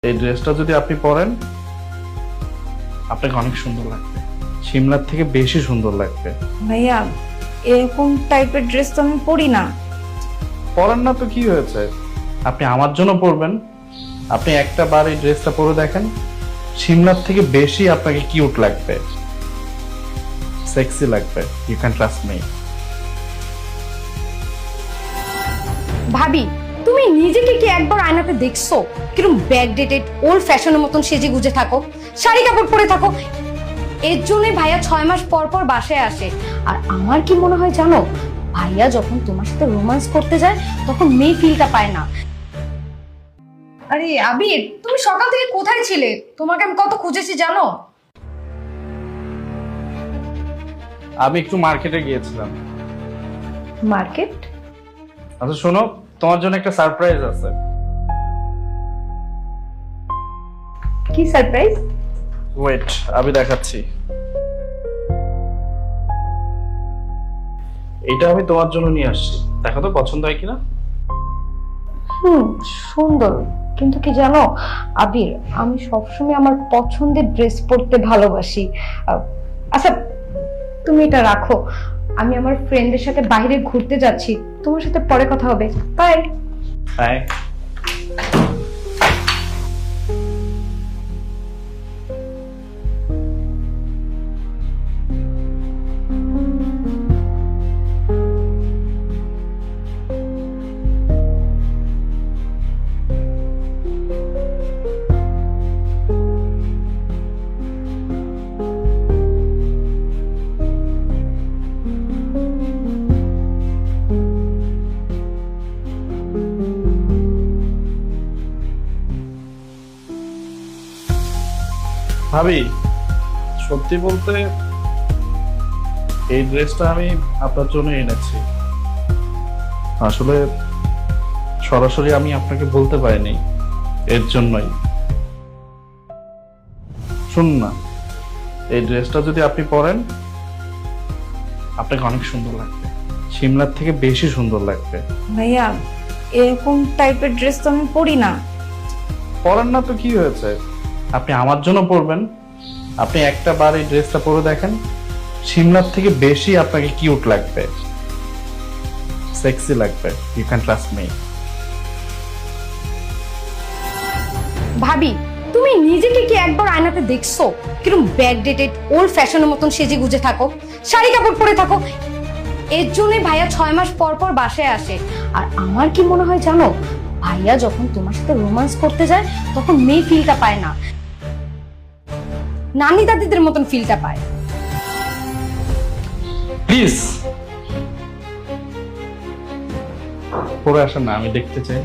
এই ড্রেসটা যদি আপনি পরেন আপনাকে অনেক সুন্দর লাগবে, সিমলার থেকে বেশি সুন্দর লাগবে। ভাইয়া এরকম টাইপের ড্রেস তো আমি পরি না। পরেন না তো কি হয়েছে, আপনি আমার জন্য পরবেন। আপনি একটা বার এই ড্রেসটা পরে দেখেন, সিমলার থেকে বেশি আপনাকে কিউট লাগবে, সেক্সি লাগবে। You can trust me. ভাবি তুমি নিজেকে কি একবার আয়নাতে দেখছো কিরকম ব্যাকডেটেড ওল্ড ফ্যাশনের মতন সেজে গুজে থাকো, শাড়ি কাপড় পরে থাকো? এর জন্যই ভাইয়া 6 মাস পর পর বাসায় আসে। আর আমার কি মনে হয় জানো, ভাইয়া যখন তোমার সাথে রোমান্স করতে যায় তখন মেয়ে ফিলটা পায় না। আরে আবির, তুমি সকাল থেকে কোথায় ছিলে? তোমাকে আমি কত খুঁজেছি জানো? আমি একটু মার্কেটে গিয়েছিলাম। মার্কেট? আচ্ছা শোনো, তোমার জন্য একটা সারপ্রাইজ আছে। কি সারপ্রাইজ? ওয়েট, আমি দেখাচ্ছি। এটা আমি তোমার জন্য নিয়ে আসছি, দেখো তো পছন্দ হয় কিনা। সুন্দর, কিন্তু কি জানো আবির, আমি সবসময় আমার পছন্দের ড্রেস পরতে ভালোবাসি। আচ্ছা তুমি এটা রাখো, আমি আমার ফ্রেন্ডের সাথে বাইরে ঘুরতে যাচ্ছি, তোমার সাথে পরে কথা হবে। বাই। বাই। ভাবি, সত্যি বলতে এই ড্রেসটা আমি আপনার জন্য এনেছি। আসলে সরাসরি আমি আপনাকে বলতে পারিনি, এর জন্যই। শুনুন না, এই ড্রেসটা যদি আপনি পরেন আপনাকে অনেক সুন্দর লাগবে, সিমলার থেকে বেশি সুন্দর লাগবে। ভাইয়া এরকম টাইপের ড্রেস তো আমি পরি না। পরেন না তো কি হয়েছে, আপনি আমার জন্য পরবেন। আপনি একটা বার এই ড্রেসটা পরে দেখেন, সিমলার থেকে বেশি আপনাকে কিউট লাগবে, সেক্সি লাগবে। You can trust me. ভাবি তুমি নিজেকে কি একবার আয়নাতে দেখছো কিরকম ব্যাকডেটেড ওল্ড ফ্যাশনের মতন সেজে গুজে থাকো, শাড়ি কাপড় পরে থাকো? এর জন্যই ভাইয়া 6 মাস পর পর বাসায় আসে। আর আমার কি মনে হয় জানো, ভাইয়া যখন তোমার সাথে রোমান্স করতে যায় তখন মেয়ে ফিলটা পায় না, নানি দাদিদের মতন ফিলটা পায়। প্লিজ পরে আসেন না, আমি দেখতে চাই।